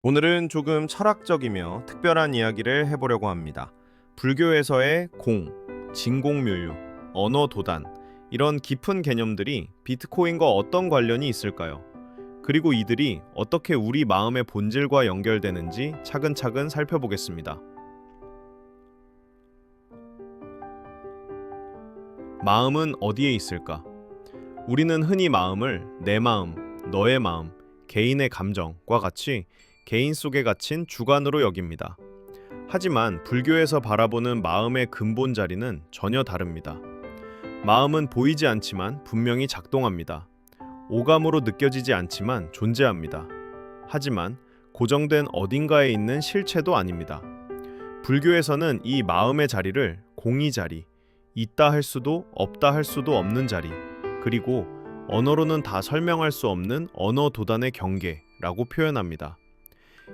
오늘은 조금 철학적이며 특별한 이야기를 해보려고 합니다. 불교에서의 공, 진공묘유, 언어 도단, 이런 깊은 개념들이 비트코인과 어떤 관련이 있을까요? 그리고 이들이 어떻게 우리 마음의 본질과 연결되는지 차근차근 살펴보겠습니다. 마음은 어디에 있을까? 우리는 흔히 마음을 내 마음, 너의 마음, 개인의 감정과 같이 개인 속에 갇힌 주관으로 여깁니다. 하지만 불교에서 바라보는 마음의 근본 자리는 전혀 다릅니다. 마음은 보이지 않지만 분명히 작동합니다. 오감으로 느껴지지 않지만 존재합니다. 하지만 고정된 어딘가에 있는 실체도 아닙니다. 불교에서는 이 마음의 자리를 공의 자리, 있다 할 수도 없다 할 수도 없는 자리, 그리고 언어로는 다 설명할 수 없는 언어 도단의 경계라고 표현합니다.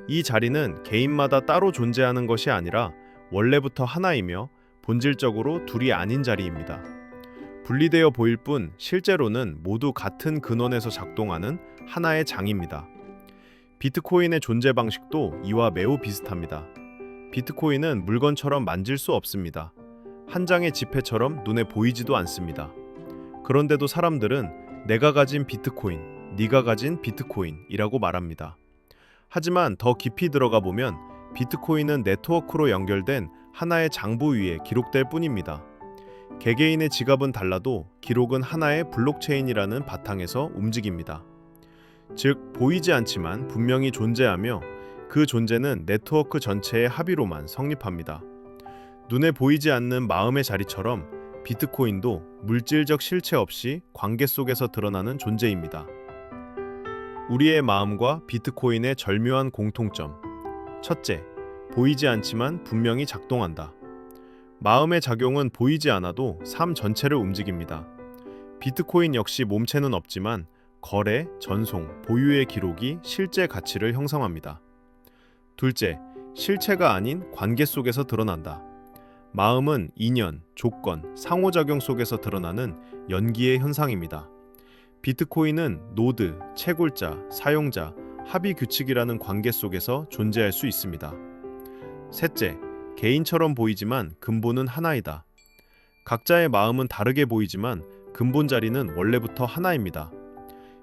이 자리는 개인마다 따로 존재하는 것이 아니라 원래부터 하나이며 본질적으로 둘이 아닌 자리입니다. 분리되어 보일 뿐 실제로는 모두 같은 근원에서 작동하는 하나의 장입니다. 비트코인의 존재 방식도 이와 매우 비슷합니다. 비트코인은 물건처럼 만질 수 없습니다. 한 장의 지폐처럼 눈에 보이지도 않습니다. 그런데도 사람들은 내가 가진 비트코인, 네가 가진 비트코인이라고 말합니다. 하지만 더 깊이 들어가 보면 비트코인은 네트워크로 연결된 하나의 장부 위에 기록될 뿐입니다. 개개인의 지갑은 달라도 기록은 하나의 블록체인이라는 바탕에서 움직입니다. 즉, 보이지 않지만 분명히 존재하며 그 존재는 네트워크 전체의 합의로만 성립합니다. 눈에 보이지 않는 마음의 자리처럼 비트코인도 물질적 실체 없이 관계 속에서 드러나는 존재입니다. 우리의 마음과 비트코인의 절묘한 공통점. 첫째, 보이지 않지만 분명히 작동한다. 마음의 작용은 보이지 않아도 삶 전체를 움직입니다. 비트코인 역시 몸체는 없지만 거래, 전송, 보유의 기록이 실제 가치를 형성합니다. 둘째, 실체가 아닌 관계 속에서 드러난다. 마음은 인연, 조건, 상호작용 속에서 드러나는 연기의 현상입니다. 비트코인은 노드, 채굴자, 사용자, 합의 규칙이라는 관계 속에서 존재할 수 있습니다. 셋째, 개인처럼 보이지만 근본은 하나이다. 각자의 마음은 다르게 보이지만 근본 자리는 원래부터 하나입니다.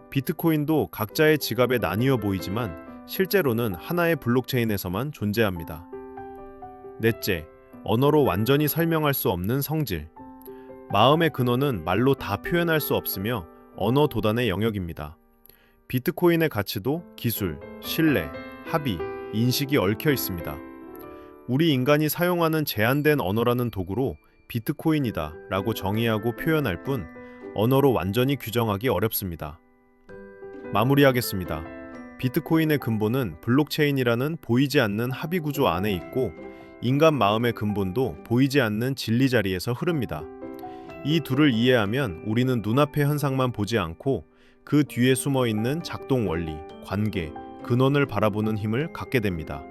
비트코인도 각자의 지갑에 나뉘어 보이지만 실제로는 하나의 블록체인에서만 존재합니다. 넷째, 언어로 완전히 설명할 수 없는 성질. 마음의 근원은 말로 다 표현할 수 없으며 언어 도단의 영역입니다. 비트코인의 가치도 기술, 신뢰, 합의, 인식이 얽혀 있습니다. 우리 인간이 사용하는 제한된 언어라는 도구로 비트코인이다 라고 정의하고 표현할 뿐 언어로 완전히 규정하기 어렵습니다. 마무리하겠습니다. 비트코인의 근본은 블록체인이라는 보이지 않는 합의 구조 안에 있고 인간 마음의 근본도 보이지 않는 진리 자리에서 흐릅니다. 이 둘을 이해하면 우리는 눈앞의 현상만 보지 않고 그 뒤에 숨어 있는 작동 원리, 관계, 근원을 바라보는 힘을 갖게 됩니다.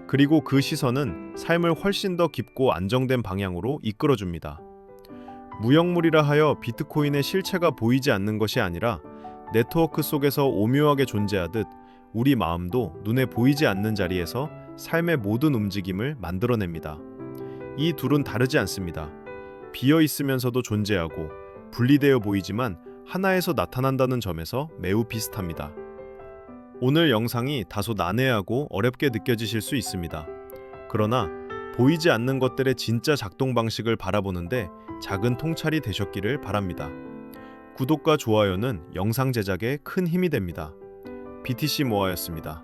그리고 그 시선은 삶을 훨씬 더 깊고 안정된 방향으로 이끌어줍니다. 무형물이라 하여 비트코인의 실체가 보이지 않는 것이 아니라 네트워크 속에서 오묘하게 존재하듯 우리 마음도 눈에 보이지 않는 자리에서 삶의 모든 움직임을 만들어냅니다. 이 둘은 다르지 않습니다. 비어 있으면서도 존재하고 분리되어 보이지만 하나에서 나타난다는 점에서 매우 비슷합니다. 오늘 영상이 다소 난해하고 어렵게 느껴지실 수 있습니다. 그러나 보이지 않는 것들의 진짜 작동 방식을 바라보는데 작은 통찰이 되셨기를 바랍니다. 구독과 좋아요는 영상 제작에 큰 힘이 됩니다. BTC 모아였습니다.